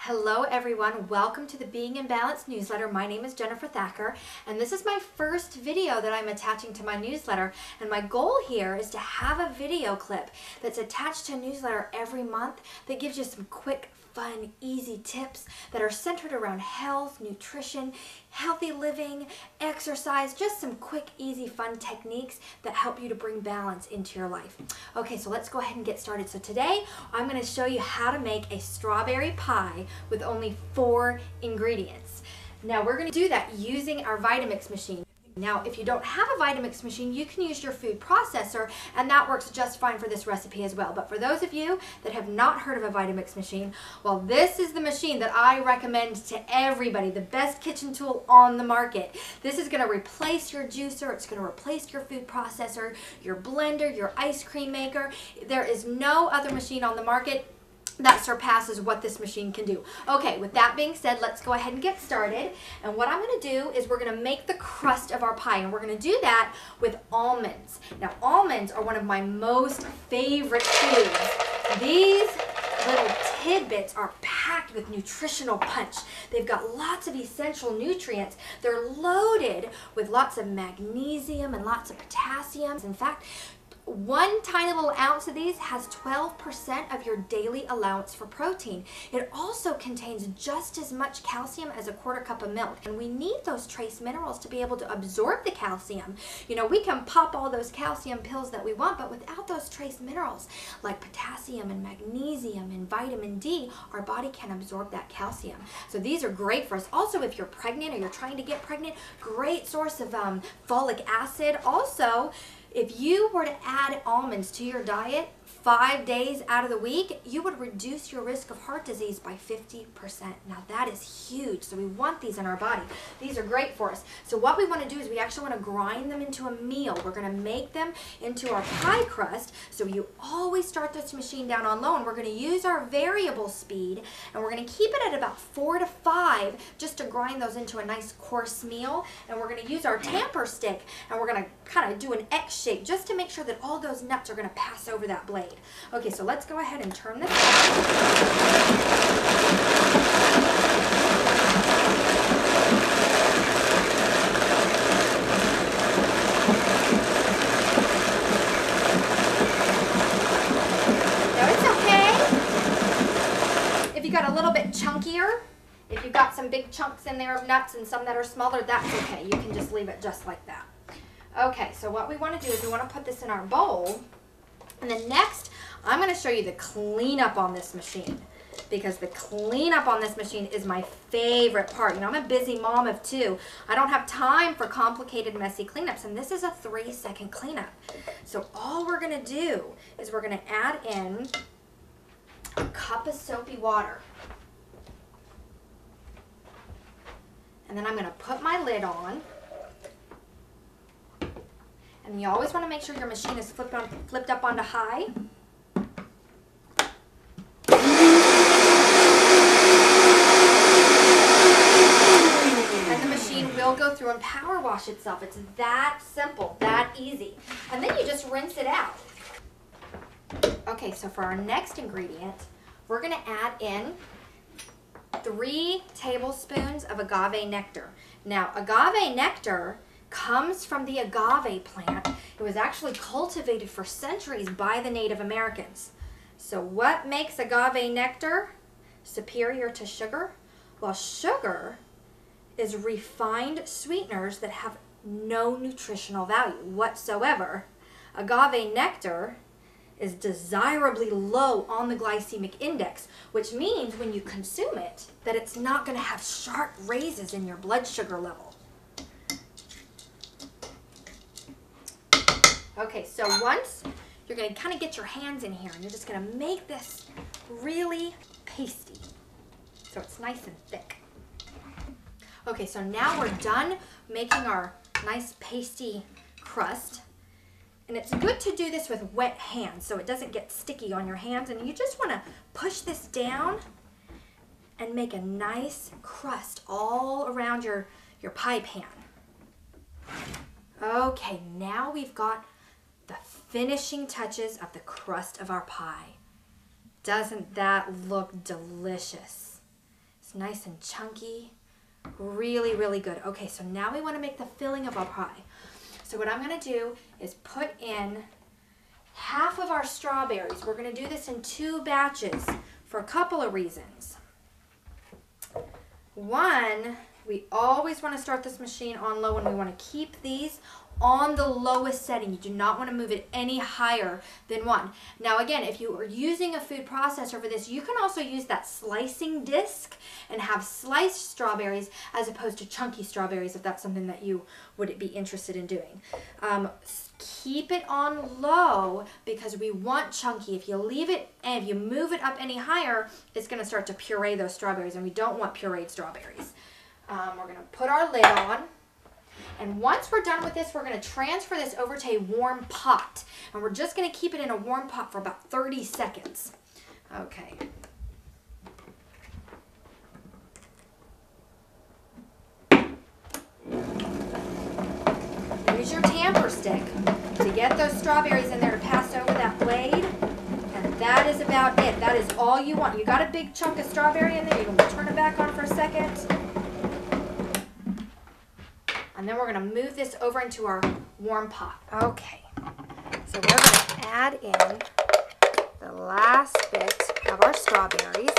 Hello everyone, welcome to the Being in Balance newsletter. My name is Jennifer Thacker and this is my first video that I'm attaching to my newsletter, and my goal here is to have a video clip that's attached to a newsletter every month that gives you some quick, fun, easy tips that are centered around health, nutrition, healthy living, exercise, just some quick, easy, fun techniques that help you to bring balance into your life. Okay, so let's go ahead and get started. So today I'm going to show you how to make a strawberry pie with only 4 ingredients. Now we're going to do that using our Vitamix machine. Now, if you don't have a Vitamix machine, you can use your food processor, and that works just fine for this recipe as well. But for those of you that have not heard of a Vitamix machine, well, this is the machine that I recommend to everybody, the best kitchen tool on the market. This is going to replace your juicer, it's going to replace your food processor, your blender, your ice cream maker. There is no other machine on the market that surpasses what this machine can do. Okay, with that being said, let's go ahead and get started. And what I'm going to do is we're going to make the crust of our pie, and we're going to do that with almonds. Now, almonds are one of my most favorite foods. These little tidbits are packed with nutritional punch. They've got lots of essential nutrients. They're loaded with lots of magnesium and lots of potassium. In fact, 1 tiny little ounce of these has 12% of your daily allowance for protein. It also contains just as much calcium as a 1/4 cup of milk. And we need those trace minerals to be able to absorb the calcium. You know, we can pop all those calcium pills that we want, but without those trace minerals like potassium and magnesium and vitamin D, our body can absorb that calcium. So these are great for us. Also, if you're pregnant or you're trying to get pregnant, great source of folic acid. Also, if you were to add almonds to your diet 5 days out of the week, you would reduce your risk of heart disease by 50%. Now that is huge, so we want these in our body. These are great for us. So what we want to do is we actually want to grind them into a meal. We're going to make them into our pie crust. So you always start this machine down on low, and we're going to use our variable speed, and we're going to keep it at about 4 to 5 just to grind those into a nice coarse meal. And we're going to use our tamper stick, and we're going to kind of do an X shape just to make sure that all those nuts are going to pass over that blade. Okay, so let's go ahead and turn this on. Now it's okay if you got a little bit chunkier. If you've got some big chunks in there of nuts and some that are smaller, that's okay. You can just leave it just like that. Okay, so what we want to do is we want to put this in our bowl. And then next, I'm going to show you the cleanup on this machine, because the cleanup on this machine is my favorite part. You know, I'm a busy mom of 2. I don't have time for complicated, messy cleanups, and this is a 3-second cleanup. So all we're going to do is we're going to add in a cup of soapy water. And then I'm going to put my lid on. And you always want to make sure your machine is flipped up onto high. And the machine will go through and power wash itself. It's that simple, that easy. And then you just rinse it out. Okay, so for our next ingredient, we're going to add in 3 tablespoons of agave nectar. Now, agave nectar comes from the agave plant. It was actually cultivated for centuries by the Native Americans. So what makes agave nectar superior to sugar? Well, sugar is refined sweeteners that have no nutritional value whatsoever. Agave nectar is desirably low on the glycemic index, which means when you consume it, that it's not going to have sharp raises in your blood sugar level. Okay, so once you're going to kind of get your hands in here, and you're just going to make this really pasty so it's nice and thick. Okay, so now we're done making our nice pasty crust. And it's good to do this with wet hands so it doesn't get sticky on your hands. And you just want to push this down and make a nice crust all around your pie pan. Okay, now we've got the finishing touches of the crust of our pie. Doesn't that look delicious? It's nice and chunky. Really, really good. Okay, so now we want to make the filling of our pie. So what I'm going to do is put in half of our strawberries. We're going to do this in 2 batches for a couple of reasons. One, we always want to start this machine on low, and we want to keep these on the lowest setting. You do not want to move it any higher than 1. Now again, if you are using a food processor for this, you can also use that slicing disc and have sliced strawberries as opposed to chunky strawberries if that's something that you would be interested in doing. Keep it on low because we want chunky. If you leave it and if you move it up any higher, it's going to start to puree those strawberries, and we don't want pureed strawberries. We're going to put our lid on. And once we're done with this, we're going to transfer this over to a warm pot. And we're just going to keep it in a warm pot for about 30 seconds. Okay. Use your tamper stick to get those strawberries in there to pass over that blade. And that is about it. That is all you want. You got a big chunk of strawberry in there. You can turn it back on for a second. And then we're going to move this over into our warm pot. Okay, so we're going to add in the last bit of our strawberries.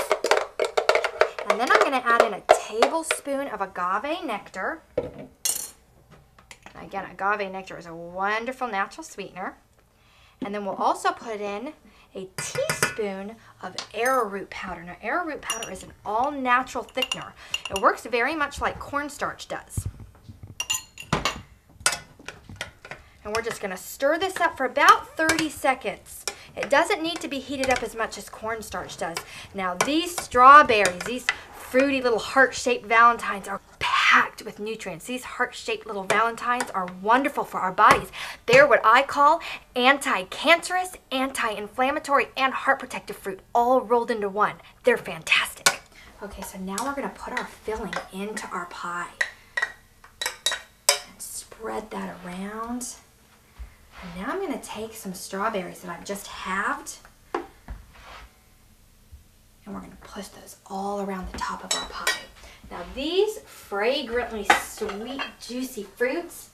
And then I'm going to add in a tablespoon of agave nectar. Again, agave nectar is a wonderful natural sweetener. And then we'll also put in a teaspoon of arrowroot powder. Now, arrowroot powder is an all-natural thickener. It works very much like cornstarch does. And we're just going to stir this up for about 30 seconds. It doesn't need to be heated up as much as cornstarch does. Now these strawberries, these fruity little heart-shaped valentines are packed with nutrients. These heart-shaped little valentines are wonderful for our bodies. They're what I call anti-cancerous, anti-inflammatory, and heart-protective fruit all rolled into one. They're fantastic. Okay, so now we're going to put our filling into our pie. And spread that around. And now I'm going to take some strawberries that I've just halved, and we're going to push those all around the top of our pie. Now these fragrantly sweet, juicy fruits,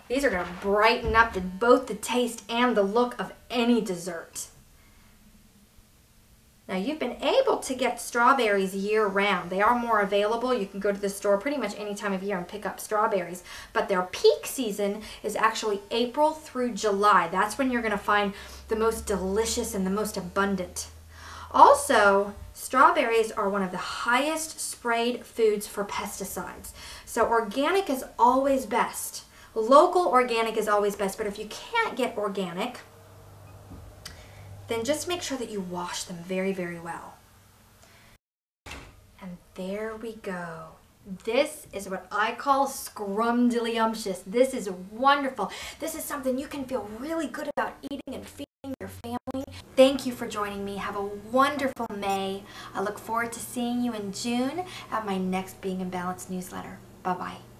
these are going to brighten up both the taste and the look of any dessert. Now you've been able to get strawberries year-round. They are more available. You can go to the store pretty much any time of year and pick up strawberries. But their peak season is actually April through July. That's when you're going to find the most delicious and the most abundant. Also, strawberries are one of the highest sprayed foods for pesticides. So organic is always best. Local organic is always best. But if you can't get organic, then just make sure that you wash them very, very well. And there we go. This is what I call scrumdiddlyumptious. This is wonderful. This is something you can feel really good about eating and feeding your family. Thank you for joining me. Have a wonderful May. I look forward to seeing you in June at my next Being in Balance newsletter. Bye-bye.